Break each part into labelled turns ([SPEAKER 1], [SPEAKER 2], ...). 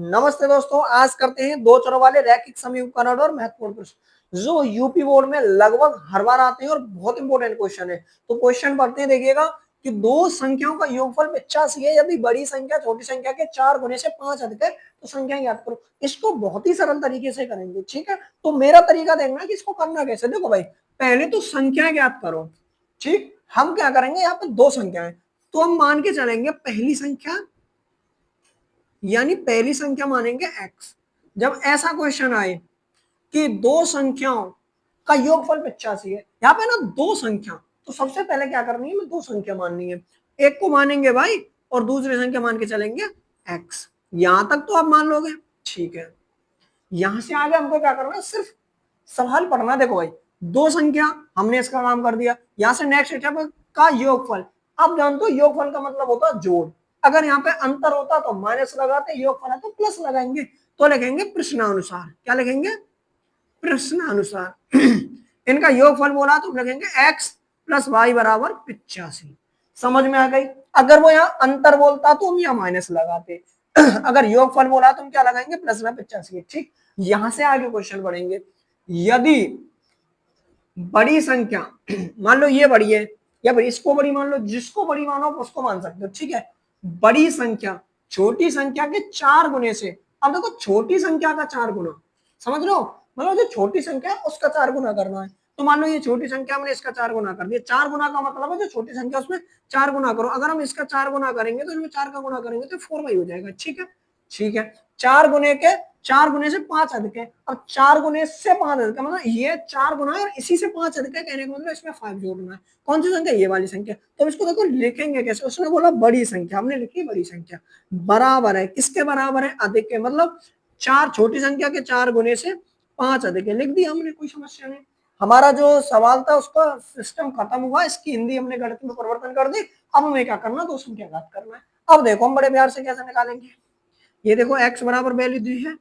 [SPEAKER 1] नमस्ते दोस्तों, आज करते हैं दो चरों वाले रैखिक समीकरण और महत्वपूर्ण प्रश्न जो यूपी बोर्ड में लगभग हर बार आते हैं और बहुत इंपॉर्टेंट क्वेश्चन है। तो क्वेश्चन पढ़ते हैं, देखिएगा कि दो संख्याओं का योगफल 85 है। यदि बड़ी संख्या छोटी संख्या के 4 गुने से 5 अधिक है तो संख्या ज्ञात करो। इसको बहुत ही सरल तरीके से करेंगे, ठीक है। तो मेरा तरीका देखना कि इसको करना कैसे। देखो भाई, पहले तो संख्या ज्ञात करो, ठीक। हम क्या करेंगे, यहाँ पे दो संख्याएं, तो हम मान के चलेंगे पहली संख्या, यानी पहली संख्या मानेंगे x। जब ऐसा क्वेश्चन आए कि दो संख्याओं का योगफल 85 है, यहाँ पे ना दो संख्या, तो सबसे पहले क्या करनी है, मैं दो संख्या माननी है। एक को मानेंगे y और दूसरी संख्या मान के चलेंगे x। यहां तक तो आप मान लोगे, ठीक है। यहां से आगे हमको क्या करना है, सिर्फ सवाल पढ़ना। देखो भाई, दो संख्या हमने इसका काम कर दिया। यहां से नेक्स्ट स्टेप का योगफल। आप जानते हो योगफल का मतलब होता है जोड़। अगर यहाँ पे अंतर होता तो माइनस लगाते, योगफल है तो प्लस लगाएंगे। तो लिखेंगे प्रश्नानुसार। क्या लिखेंगे, प्रश्नानुसार। इनका योगफल बोला तो लिखेंगे x प्लस वाई बराबर 85। समझ में आ गई। अगर वो यहाँ अंतर बोलता तो हम यहाँ माइनस लगाते। अगर योगफल बोला तो हम क्या लगाएंगे, प्लस में 85, ठीक। यहां से आगे क्वेश्चन बढ़ेंगे। यदि बड़ी संख्या मान लो ये बड़ी है या बड़ी, इसको बड़ी मान लो, जिसको बड़ी मानो उसको मान सकते हो, ठीक है। बड़ी संख्या छोटी संख्या के 4 गुने से। अब देखो, छोटी संख्या का 4 गुना, समझ लो, मतलब जो छोटी संख्या है उसका 4 गुना करना है। तो मान लो ये छोटी संख्या, हमने इसका 4 गुना कर दिया। 4 गुना का मतलब है जो छोटी संख्या उसमें 4 गुना करो। अगर हम इसका 4 गुना करेंगे तो इसमें 4 का गुना करेंगे तो 4y हो जाएगा, ठीक है। ठीक है, 4 गुने के 4 गुने से 5 अधिक है। अब 4 गुने से 5 अधिक है, मतलब ये 4 गुना है और इसी से 5 अधिक है, कहने का मतलब इसमें 5 जोड़ना है। कौन सी संख्या, ये वाली संख्या। तो इसको देखो लिखेंगे कैसे। उसने बोला बड़ी संख्या, हमने लिखी बड़ी संख्या बराबर है, किसके बराबर है, अधिक है। मतलब 4 छोटी संख्या के 4 गुने से 5 अधिक है, लिख दिया हमने, कोई समस्या नहीं। हमारा जो सवाल था उसका सिस्टम खत्म हुआ। इसकी हिंदी हमने गणित में परिवर्तन कर दी। अब हमें क्या करना, दो संख्या घात करना है। अब देखो हम बड़े प्यार से कैसे निकालेंगे। ये देखो x बराबर वैल्यू दी है,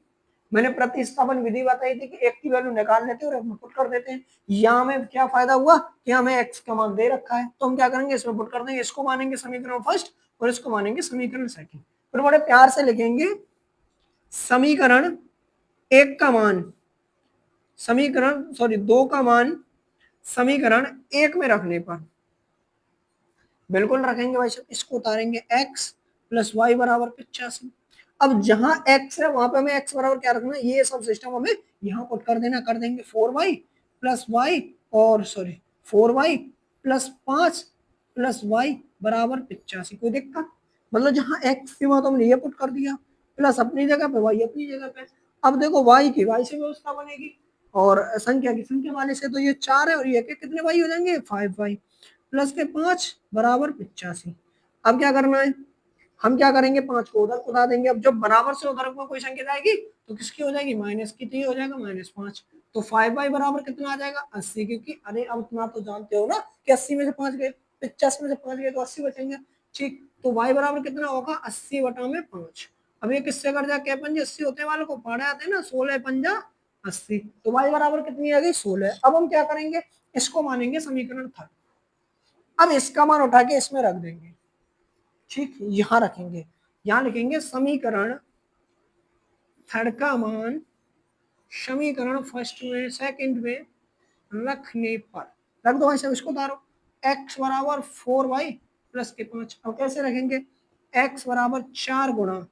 [SPEAKER 1] मैंने प्रतिस्थापन विधि बताई थी कि एक की वैल्यू निकाल लेते हैं और एक में पुट कर देते हैं। यहाँ में क्या फायदा हुआ कि हमें x का मान दे रखा है, तो हम क्या करेंगे, इसमें पुट कर देंगे। इसको मानेंगे समीकरण फर्स्ट और इसको मानेंगे समीकरण सेकंड। फिर बड़े प्यार से लिखेंगे समीकरण एक का मान, दो का मान समीकरण एक में रखने पर, बिल्कुल रखेंगे भाई साहब। इसको उतारेंगे x प्लस वाई बराबर 85। अब जहां x है वहां पे हमें x बराबर क्या रखना है, ये सब सिस्टम हमें यहाँ पुट कर देना। कर देंगे 4y प्लस वाई और 4y प्लस 5 प्लस वाई बराबर 85। कोई दिक्कत, मतलब जहां x की बात हमने ये पुट कर दिया, प्लस अपनी जगह पे y अपनी जगह पे। अब देखो y की y से व्यवस्था बनेगी और संख्या की संख्या वाले से। तो ये 4 है और ये कितने y हो जाएंगे, 5y प्लस के 5 बराबर 85। अब क्या करना है, हम क्या करेंगे, 5 को उधर उड़ा देंगे। अब जब बराबर से उधर को कोई संख्या जाएगी तो किसकी हो जाएगी, माइनस की। तो ये हो जाएगा -5। तो 5y बराबर कितना आ जाएगा, 80। क्योंकि अरे अब इतना तो जानते हो ना कि 80 में से 5 गए, 85 में से 5 गए तो 80 बचेंगे, ठीक। तो y बराबर कितना होगा, 80 बटा में 5। अब ये किससे कट जाए, 5 होते वालों को पढ़े आते हैं ना, 16 पंजा 80। तो y बराबर कितनी आ गई, 16। अब हम क्या करेंगे, इसको मानेंगे समीकरण थर्ड। अब इसका मान उठा के इसमें रख देंगे, ठीक। यहां रखेंगे, यहां लिखेंगे समीकरण थर्ड का मान समीकरण फर्स्ट में सेकंड में रखने पर, रख दो ऐसे। इसको उतारो, x बराबर 4y प्लस के 5। अब कैसे रखेंगे, x बराबर 4 गुणा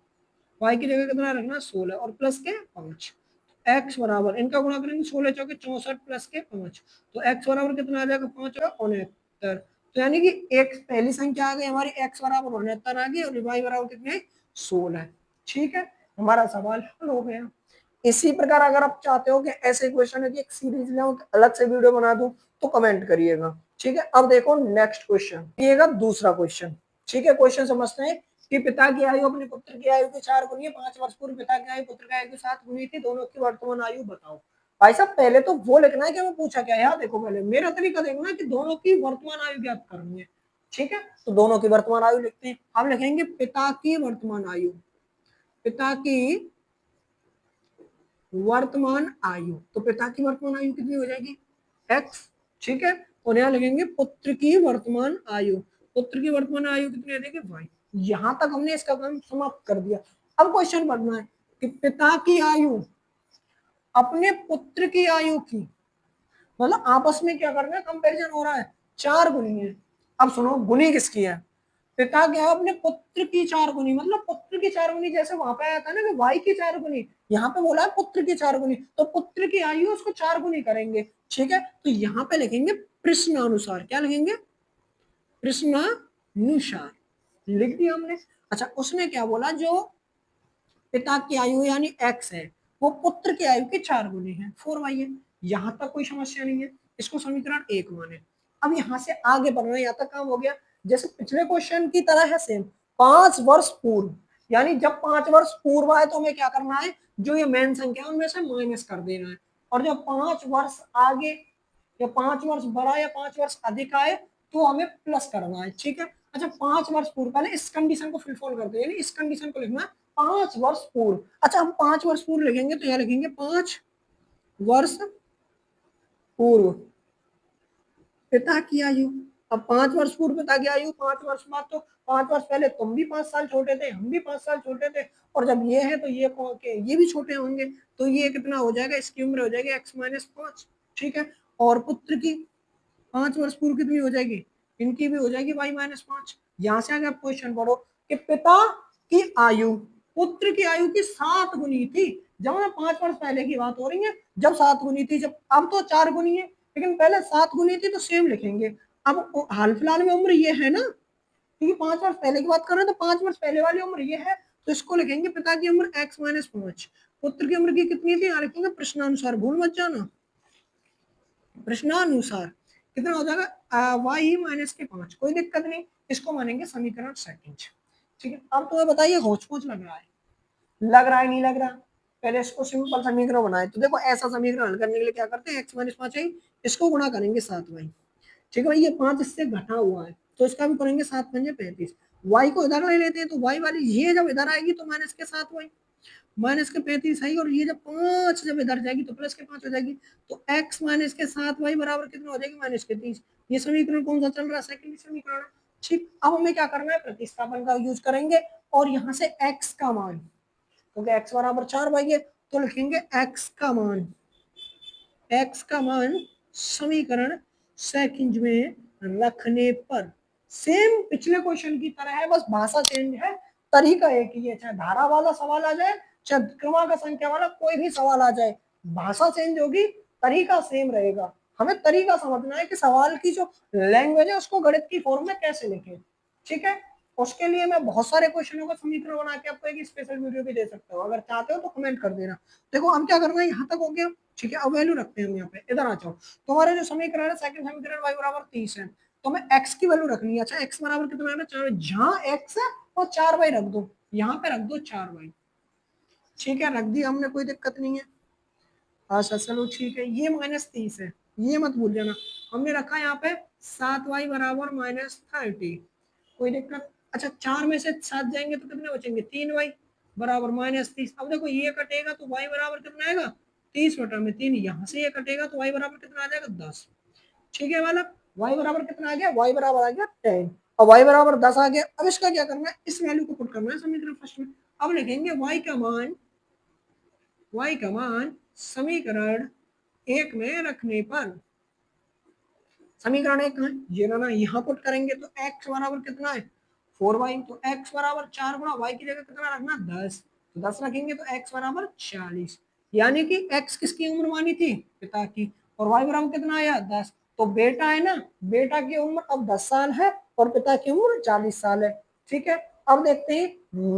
[SPEAKER 1] y की जगह कितना रखना, 16 और प्लस के 5। x बराबर इनका गुणा करेंगे, 16 चौके 64 प्लस के 5। तो x बराबर कितना आ जाएगा, 5 होगा 69। तो यानी कि एक पहली संख्या आ गई हमारी, x बराबर 69 आ गई और y बराबर कितने, 16। ठीक है, हमारा सवाल हल हो गया। इसी प्रकार अगर आप चाहते हो कि ऐसे क्वेश्चन है कि एक सीरीज ले अलग से वीडियो बना दूं तो कमेंट करिएगा, ठीक है। अब देखो नेक्स्ट क्वेश्चन, ये दूसरा क्वेश्चन, ठीक है। क्वेश्चन समझते हैं कि पिता की आयु अपने पुत्र की आयु के 4 गुनी है। 5 वर्ष पूर्व पिता की आयु पुत्र की आयु के 7 गुनी थी। दोनों की वर्तमान आयु बताओ। भाई साहब पहले तो वो लिखना है कि हमें पूछा क्या। यार देखो, पहले मेरा तरीका देखना है कि दोनों की वर्तमान आयु ज्ञात करनी है, ठीक है। तो दोनों की वर्तमान आयु लिखते हैं। हम लिखेंगे पिता की वर्तमान आयु, पिता की वर्तमान आयु। तो पिता की वर्तमान आयु कितनी हो जाएगी, x, ठीक है। और यहाँ लिखेंगे पुत्र की वर्तमान आयु, पुत्र की वर्तमान आयु कितनी हो जाएगी, y। यहां तक हमने इसका काम समाप्त कर दिया। अब क्वेश्चन पढ़ना है कि पिता की आयु अपने पुत्र की आयु की, मतलब आपस में क्या कर रहे हैं, कंपैरिजन हो रहा है, 4 गुनी है। अब सुनो, गुनी किसकी है, पिता क्या है, अपने पुत्र की 4 गुनी, मतलब पुत्र की 4 गुनी, जैसे वहां पे आया था ना कि वाई की 4 गुनी, यहाँ पे बोला है पुत्र की 4 गुनी, तो पुत्र की आयु उसको 4 गुनी करेंगे। ठीक है, तो यहाँ पे लिखेंगे प्रश्नानुसार, क्या लिखेंगे, प्रश्नानुसार, लिख दिया हमने। अच्छा, उसने क्या बोला, जो पिता की आयु यानी एक्स है, वो पुत्र की आयु की 4 गुनी है, 4y है। यहां तक कोई समस्या नहीं है, इसको समीकरण 1 माने। अब यहां से आगे बढ़ना, यहाँ तक काम हो गया। जैसे पिछले क्वेश्चन की तरह है सेम, 5 वर्ष पूर्व, यानी जब 5 वर्ष पूर्व आए तो हमें क्या करना है, जो ये मेन संख्या है उनमें से माइनस कर देना है। और जब 5 वर्ष आगे या 5 वर्ष बड़ा या 5 वर्ष अधिक आए तो हमें प्लस करना है। ठीक है, अच्छा 5 वर्ष पूर्व, पहले इस कंडीशन को फुलफिल करते हैं, यानी इस कंडीशन को लिखना है 5 वर्ष पूर्व। अच्छा, हम 5 वर्ष पूर्व लिखेंगे तो यह लिखेंगे 5 वर्ष पूर्व पिता की आयु। अब 5 वर्ष पूर्व पिता की आयु, 5 वर्ष बाद, तो 5 वर्ष पहले तुम भी 5 साल छोटे थे, हम भी 5 साल छोटे थे, और जब ये है तो ये भी छोटे होंगे, तो ये कितना हो जाएगा, इसकी उम्र हो जाएगी x-5। ठीक है, और पुत्र की 5 वर्ष पूर्व कितनी हो जाएगी, इनकी भी हो जाएगी y-5। यहां से आगे आप क्वेश्चन पढ़ो कि पिता की आयु पुत्र की आयु की 7 गुनी थी, जब मैं 5 वर्ष पहले की बात हो रही है, जब 7 गुनी थी, जब अब तो 4 गुनी है, लेकिन पहले 7 गुनी थी, तो सेम लिखेंगे। अब हाल फिलहाल में उम्र ये है ना, क्योंकि 5 वर्ष पहले की बात कर रहे हैं, तो 5 वर्ष पहले वाली उम्र ये है, तो इसको लिखेंगे पिता की उम्र x-5, पुत्र की उम्र की कितनी थी, यहाँ लिखेंगे प्रश्नानुसार, भूल मत जाना, प्रश्नानुसार कितना हो जाएगा, y-5, कोई दिक्कत नहीं, इसको मानेंगे समीकरण सेकंड। ठीक है, अब तुम्हें बताइए होच पोच लग रहा है, लग रहा है नहीं लग रहा, पहले इसको सिंपल समीकरण बनाए, तो देखो ऐसा समीकरण हल करने के लिए क्या करते हैं, x-5 है, इसको गुणा करेंगे 7y। ठीक है भाई, ये 5 इससे घटा हुआ है, तो इसका भी करेंगे 7×5 = 35, y को इधर ले लेते हैं, तो y वाली ये जब इधर आएगी तो माइनस के 7y, माइनस के 35 है, और ये जब 5 जब इधर जाएगी तो प्लस के 5 हो जाएगी, तो x माइनस के 7y बराबर कितना हो जाएगी, -30। ये समीकरण कौन सा चल रहा है, सेकंड समीकरण। ठीक, अब हमें क्या करना है, प्रतिस्थापन का यूज करेंगे, और यहाँ से x का मान, क्योंकि x बराबर 4y है, तो लिखेंगे x का मान, x का मान समीकरण सेकंड में रखने पर, सेम पिछले क्वेश्चन की तरह है, बस भाषा चेंज है, तरीका एक ही है, चाहे धारा वाला सवाल आ जाए, चाहे क्रमांक संख्या वाला कोई भी सवाल आ जाए, भाषा चेंज होगी, तरीका सेम रहेगा। हमें तरीका समझना है कि सवाल की जो लैंग्वेज है उसको गणित की फॉर्म में कैसे लिखें। ठीक है, उसके लिए मैं बहुत सारे क्वेश्चनों का समीकरण बना के आपको एक स्पेशल वीडियो भी दे सकता हूँ, अगर चाहते हो तो कमेंट कर देना। देखो हम क्या करना है, यहाँ तक हो गया। ठीक है, अब वैल्यू रखते हैं हम यहाँ पे, इधर आ जाओ, तुम्हारे जो समीकरण है सेकंड समीकरण y बराबर 30 है, तो हमें x की वैल्यू रखनी है। अच्छा, x बराबर कितना है, 4, जहां x है वो 4y रख दो, यहाँ पे रख दो 4y। ठीक है, रख दिया हमने, कोई दिक्कत नहीं है। अच्छा चलो ठीक है, ये -30 है, ये मत भूल जाना, हमने रखा यहाँ पे 7y बराबर -30, कोई दिक्कत। अच्छा, 4 में से 7 जाएंगे तो कितने बचेंगे, 3y बराबर -30। अब देखो ये कटेगा तो y बराबर कितना आएगा, 30/3, यहाँ से ये कटेगा तो y बराबर कितना आ जाएगा, 10। ठीक है वाला, y बराबर कितना आ गया, y बराबर आ गया 10, और y बराबर 10 आ गया। अब इसका क्या करना है, इस वैल्यू को पुट करना है समीकरण फर्स्ट में। अब लिखेंगे y का मान समीकरण 1 में रखने पर, समीकरण 1 है ये ना, यहाँ पुट करेंगे तो x बराबर कितना है, 4y, तो x बराबर 4 गुणा y की जगह कितना रखना, 10, तो 10 रखेंगे तो x बराबर 40, यानी कि x किसकी उम्र मानी थी, पिता की, और y बराबर कितना आया, 10, तो बेटा है ना, बेटा की उम्र अब 10 साल है और पिता की उम्र 40 साल है। ठीक है, अब देखते हैं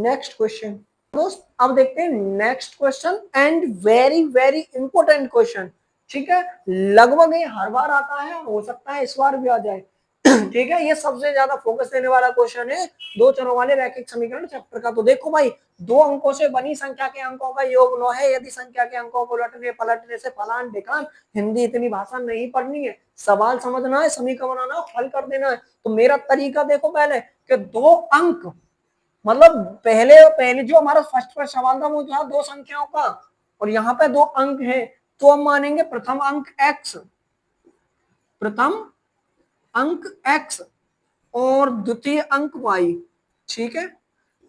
[SPEAKER 1] नेक्स्ट क्वेश्चन दोस्त, अब देखते हैं next question, and very very important question. ठीक है, लगभग ये हर बार आता है, हो सकता है इस बार भी आ जाए। ठीक है, ये सबसे ज्यादा फोकस देने वाला क्वेश्चन है दो चरों वाले रैखिक समीकरण चैप्टर का। तो देखो भाई, 2 अंकों से बनी संख्या के अंकों का योग 9 है, यदि संख्या के अंकों को उलटने पलटने से फलान ढिकान, हिंदी इतनी भाषा नहीं पढ़नी है, सवाल समझना है, समीकरण बनाना, हल कर देना है। तो मेरा तरीका देखो पहले कि 2 अंक, मतलब पहले पहले जो हमारा फर्स्ट सवाल था वो था 2 संख्याओं का, और यहाँ पे 2 अंक है, तो हम मानेंगे प्रथम अंक x, प्रथम अंक x और द्वितीय अंक y। ठीक है,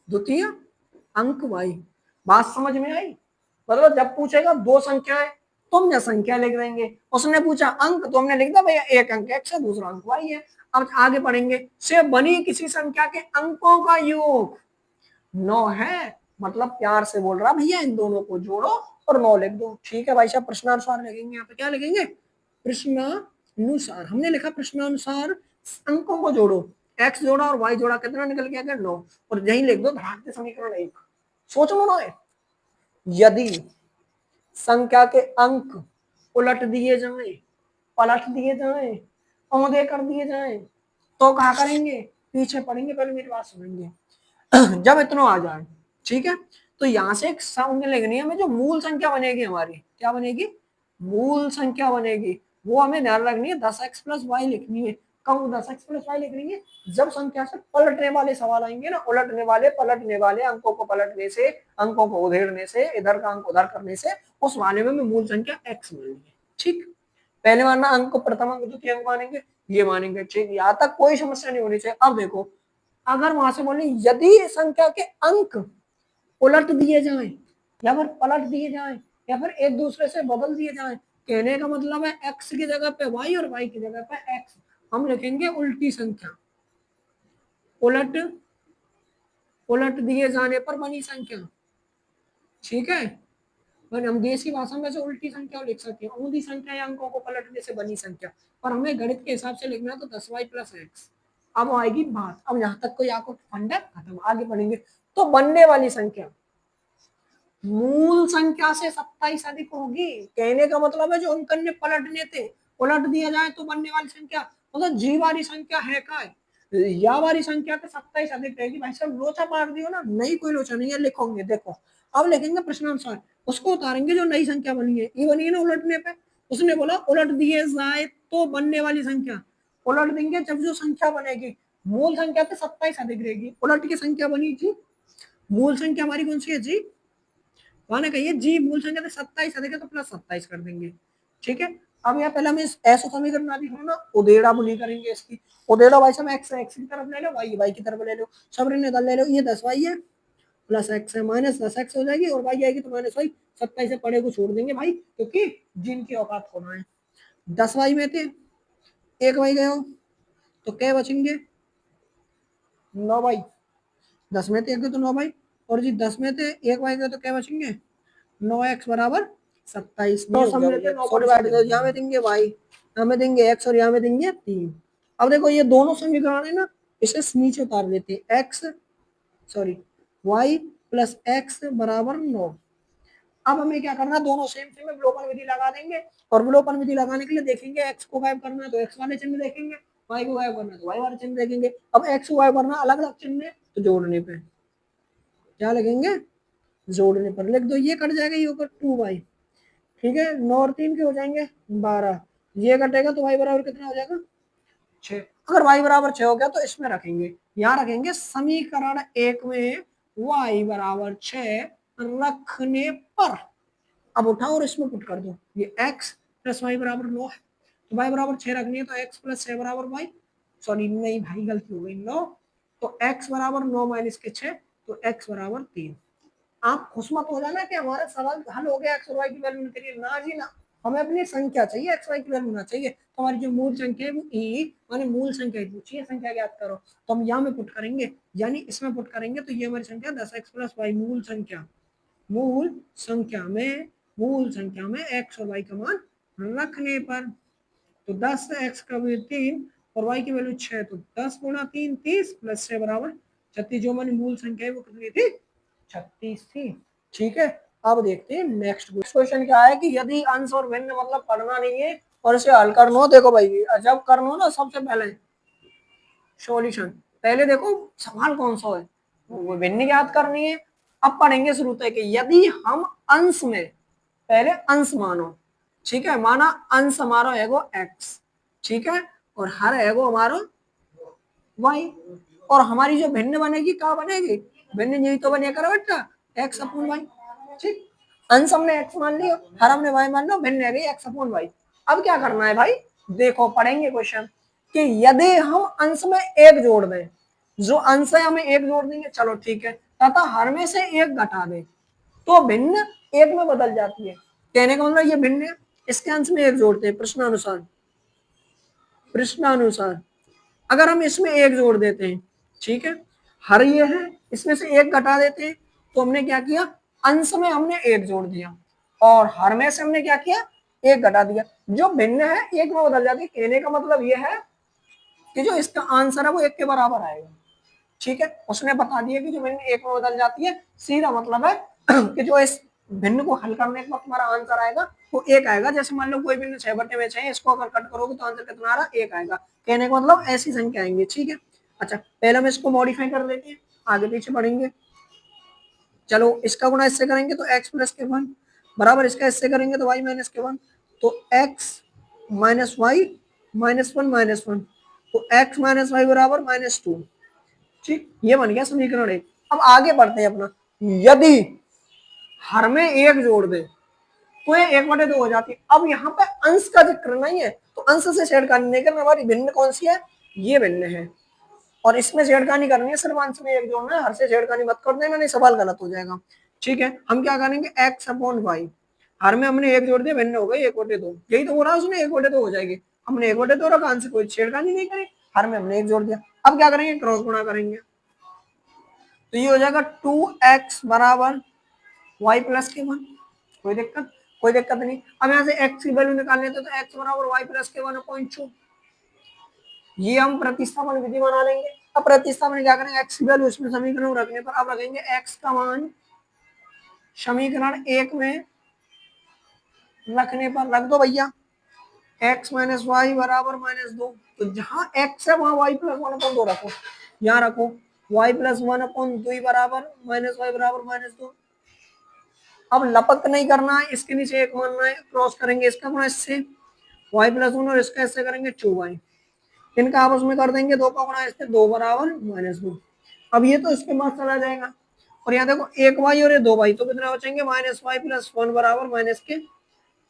[SPEAKER 1] द्वितीय अंक y, बात समझ में आई? मतलब जब पूछेगा दो संख्याएं तो हमने संख्या लिख देंगे, उसने पूछा अंक तो हमने लिख दिया भैया एक अंक x है दूसरा अंक y है। अब आगे पढ़ेंगे, से बनी किसी संख्या के अंकों का योग 9 है, मतलब प्यार से बोल रहा भैया इन दोनों को जोड़ो और 9 लिख दो। ठीक है भाई साहब, प्रश्नानुसार लिखेंगे, यहाँ पे क्या लिखेंगे? प्रश्नानुसार। हमने लिखा प्रश्नानुसार अंकों को जोड़ो, x जोड़ा और y जोड़ा, कितना निकल गया? 9। और यही लिख दो धराक के समीकरण 1। सोच लो ना, यदि संख्या के अंक उलट दिए जाएं, पलट दिए जाएं, औंधे कर दिए जाएं तो क्या करेंगे? पीछे पढ़ेंगे, पहले मेरी बात सुनेंगे। जब इतना आ जाए, ठीक है, तो यहां से एक संख्या लिखनी है हमें, जो मूल संख्या बनेगी हमारी। क्या बनेगी? मूल संख्या बनेगी। वो हमें ध्यान रखनी है, 10x प्लस वाई लिखनी है। कब 10x प्लस वाई लिखनी है? जब संख्या से पलटने वाले सवाल आएंगे ना, उलटने वाले, पलटने वाले, अंकों को पलटने से, अंकों को उधेड़ने से, इधर का अंक उधर करने से, उस वाले में मूल संख्या x मानेंगे। ठीक, पहले मानना अंक को प्रथम अंक द्वितीय अंक मानेंगे, ये मानेंगे। ठीक, यहाँ तक कोई समस्या नहीं होनी चाहिए। अब देखो, अगर वहां से बोले यदि संख्या के अंक उलट दिए जाएं या फिर पलट दिए जाएं या फिर एक दूसरे से बदल दिए जाएं, कहने का मतलब है x की जगह पे y और y की जगह पे x, हम लिखेंगे उल्टी संख्या। उलट उलट दिए जाने पर बनी संख्या। ठीक है, हम देसी भाषा में से उल्टी संख्या लिख सकते हैं, ऊंधी संख्या या अंकों को पलटने से बनी संख्या। पर हमें गणित के हिसाब से लिखना है तो 10y प्लस एक्स। अब आएगी बात, अब यहाँ तक कोई आपको फंडा खत्म, आगे बढ़ेंगे। तो बनने वाली संख्या मूल संख्या से 27 अधिक होगी। कहने का मतलब है जो अंक ने पलटने थे, उलट दिया जाए तो बनने वाली संख्या, मतलब जी वाली संख्या है का या वाली संख्या तो 27 अधिक रहेगी। भाई साहब लोचा मार दियो ना, नहीं कोई लोचा नहीं है, लिखोगे। देखो अब लिखेंगे प्रश्नानुसार, उसको उतारेंगे जो नई संख्या बनी है, ये बनी है ना उलटने पे। उसने बोला उलट दिए जाए तो बनने वाली संख्या, उलट देंगे जब जो संख्या बनेगी मूल संख्या तो 27 अधिक रहेगी। उलट की संख्या बनी थी, मूल संख्या हमारी कौन सी है? जी। वहां कहिए जी मूल संख्या तो 27 अधिक है तो प्लस 27 कर देंगे। ठीक है, अब यहाँ पहले हमें ऐसा समीकरण ना लिखो ना, उदेड़ा बुली करेंगे इसकी। उदेड़ा भाई साहब एक्स एक्स की तरफ ले लो, वाई वाई की तरफ ले लो, सब निकाल ले लो। ये 10 वाई है प्लस एक्स है, माइनस 10 एक्स हो जाएगी और वाई आएगी तो माइनस वाई। 27 से पड़े को छोड़ देंगे भाई, क्योंकि जिनकी औकात होना है। 10 वाई में थे, एक वाई गए हो तो क्या बचेंगे? 9 वाई। 10 में थे एक तो 9 वाई, और जी 10 में थे एक वाई गए तो क्या बचेंगे? 9x बराबर 27। यहाँ में देंगे y, यहाँ में देंगे x और यहाँ में देंगे 3। अब देखो ये दोनों समीकरण है ना, इसे नीचे उतार देते हैं। y प्लस एक्स बराबर 9। अब हमें क्या करना है, दोनों सेम सेम में विलोपन विधि लगा देंगे, और विलोपन विधि लगाने के लिए देखेंगे x को गायब करना है तो x वाले चिन्ह देखेंगे, y को गायब करना है तो y वाले चिन्ह देखेंगे। अब x को गायब करना अलग अलग चिन्ह है तो जोड़ने पे क्या लिखेंगे? जोड़ने पर लिख दो, ये कट जाएगा, ये होगा 2y। ठीक है, 9 और 3 के हो जाएंगे 12, ये कटेगा तो y बराबर कितना हो जाएगा? 6। अगर y बराबर 6 हो गया तो इसमें रखेंगे, यहाँ रखेंगे समीकरण 1 में y बराबर 6 रखने पर। अब उठाओ और इसमें पुट कर दो, ये x प्लस वाई बराबर 9 है तो y बराबर 6 रखनी है तो x प्लस 6 बराबर y, सॉरी नहीं भाई गलती हो गई 9, तो x बराबर 9 माइनस के 6 तो x बराबर 3। आप खुश मत हो जाना कि हमारा सवाल हल हो गया एक्स और वाई की वैल्यू निकली, ना जी ना, हमें अपनी संख्या चाहिए, एक्स वाई की वैल्यू ना चाहिए। तो हमारी जो मूल संख्या है वो ई माने मूल संख्या पूछिए, संख्या ज्ञात करो, तो हम यहाँ में पुट करेंगे, यानी इसमें पुट करेंगे तो ये हमारी संख्या 10x प्लस वाई मूल संख्या, मूल संख्या में एक्स और वाई का मान रखने पर, तो 10x का वैल्यू 3 और y की वैल्यू 6, तो 10 गुणा 3 30 प्लस 6 बराबर 36। जो हमारी मूल संख्या है वो कितनी थी? 36 थी। ठीक है, अब देखते हैं नेक्स्ट क्वेश्चन क्या है कि यदि अंश और भिन्न मतलब पढ़ना नहीं है और इसे हल करना हो, देखो भाई जब करना हो ना सबसे पहले सॉल्यूशन, पहले देखो सवाल कौन सा है, वो भिन्न याद करनी है। अब पढ़ेंगे शुरू तक कि यदि हम अंश में पहले अंश मानो, ठीक है, माना अंश हमारा है वो x, ठीक है, और हर है वो हमारा y, और हमारी जो भिन्न बनेगी क्या बनेगी? भिन्न यही तो बनेगा बेटा x अपॉन y। ठीक, अंश हमने x मान लिया, हर हमने y मान लो, भिन्न है x अपॉन y। अब क्या करना है भाई, देखो पढ़ेंगे क्वेश्चन कि यदि हम अंश में एक जोड़ दें, जो अंश है हमें एक जोड़ देंगे, चलो ठीक है, तथा हर में से एक घटा दें तो भिन्न एक में बदल जाती है। कहने का मतलब ये भिन्न है, इसके अंश में एक जोड़ते हैं प्रश्नानुसार। प्रश्नानुसार अगर हम इसमें एक जोड़ देते हैं, ठीक है, हर ये है, इसमें से एक घटा देते हैं, तो हमने क्या किया, अंश में हमने एक जोड़ दिया और हर में से हमने क्या किया, एक घटा दिया। जो भिन्न है एक में बदल जाती है। कहने का मतलब ये है कि जो इसका आंसर है वो एक के बराबर आएगा। ठीक है, उसने बता दिया कि जो भिन्न एक में बदल जाती है, सीधा मतलब है कि जो इस भिन्न को हल करने के वक्त हमारा आंसर आएगा वो एक आएगा। जैसे मान लो कोई भिन्न 6/6 है, इसको अगर कट करोगे तो आंसर कितना आ रहा है, एक आएगा। कहने का मतलब ऐसी संख्या आएंगे। ठीक है, अच्छा पहले हम इसको मॉडिफाई कर लेते हैं, आगे पीछे बढ़ेंगे। चलो इसका गुणा इससे करेंगे तो x प्लस के 1 बराबर, इसका इससे करेंगे तो y माइनस के 1, तो x माइनस वाई माइनस 1 तो x माइनस वाई बराबर -2। ठीक, ये बन गया समीकरण 1। अब आगे बढ़ते हैं अपना। यदि हर में एक जोड़ दे तो ये 1/2 हो जाती है। अब यहाँ पे अंश का जिक्र नहीं है, तो अंश से छेड़खानी नहीं करना। हमारी भिन्न कौन सी है, ये भिन्न है, और इसमें छेड़खानी करनी है, सिर्फ अंश में एक जोड़ना है, हर से छेड़खानी मत कर देना, नहीं सवाल गलत हो जाएगा। ठीक है, हम क्या करेंगे, x/y, हर में हमने एक जोड़ दिया, भिन्न हो गई 1/2। यही तो हो रहा है उसमें, 1/2 हो जाएगी। हमने 1/2 रखा, अंश कोई छेड़खानी नहीं करी, हर में हमने एक जोड़ दिया। अब क्या करेंगे, क्रॉस गुणा करेंगे, तो ये हो जाएगा 2x बराबर y प्लस के 1। कोई दिक्कत, कोई दिक्कत नहीं। अब यहाँ से x की वैल्यू निकालने तो x बराबर y प्लस के 1/2। ये हम प्रतिस्थापन विधि बना लेंगे। अब प्रतिस्थापन क्या करेंगे, x की वैल्यू इसमें समीकरण रखने पर, अब रखेंगे x का मान समीकरण 1 में रखने पर, रख दो भैया, x माइनस वाई बराबर -2। तो जहां x है वहां y प्लस 1/2 रखो, यहाँ रखो y प्लस 1/2 बराबर -y बराबर -2। अब लपक नहीं करना है, इसके नीचे एक मानना है, क्रॉस करेंगे इसका गुणा इससे, y प्लस 1 और इसका इससे करेंगे 2y, इनका आपस में कर देंगे 2 का गुणा इससे, 2 बराबर -2। अब ये तो इसके पास चला जाएगा, और यहाँ देखो 1y और ये 2y, तो कितना बचेंगे, -y प्लस 1 बराबर -4।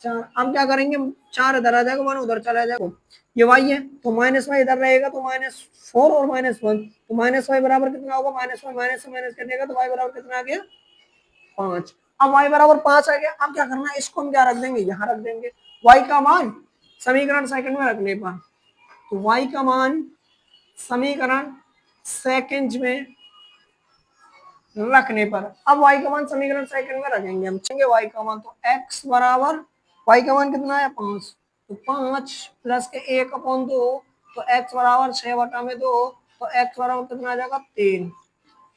[SPEAKER 1] अब क्या करेंगे, 4 इधर आ जाएगा, 1 उधर चला जाएगा, ये y है तो -y इधर रहेगा, तो -4 और -1, तो -y बराबर कितना होगा, -y माइनस से माइनस कटेगा तो y बराबर कितना आ गया, 5। अब y बराबर 5 आ गया। अब क्या करना है, इसको हम क्या रख देंगे, यहाँ रख देंगे, y का मान समीकरण सेकंड में रखने पर, तो y का मान समीकरण सेकंड में रखने पर, अब y का मान समीकरण सेकंड में रखेंगे हम, y का मान, तो x बराबर, y का मान कितना है 5, तो 5 प्लस के 1/2, तो x बराबर 6/2, तो x बराबर कितना आ जाएगा 3।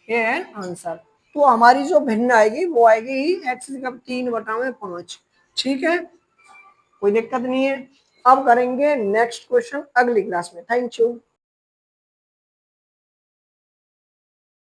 [SPEAKER 1] ये है आंसर। तो हमारी जो भिन्न आएगी वो आएगी x का 3/5। ठीक है, कोई दिक्कत नहीं है। अब करेंगे नेक्स्ट क्वेश्चन अगली क्लास में। Thank you.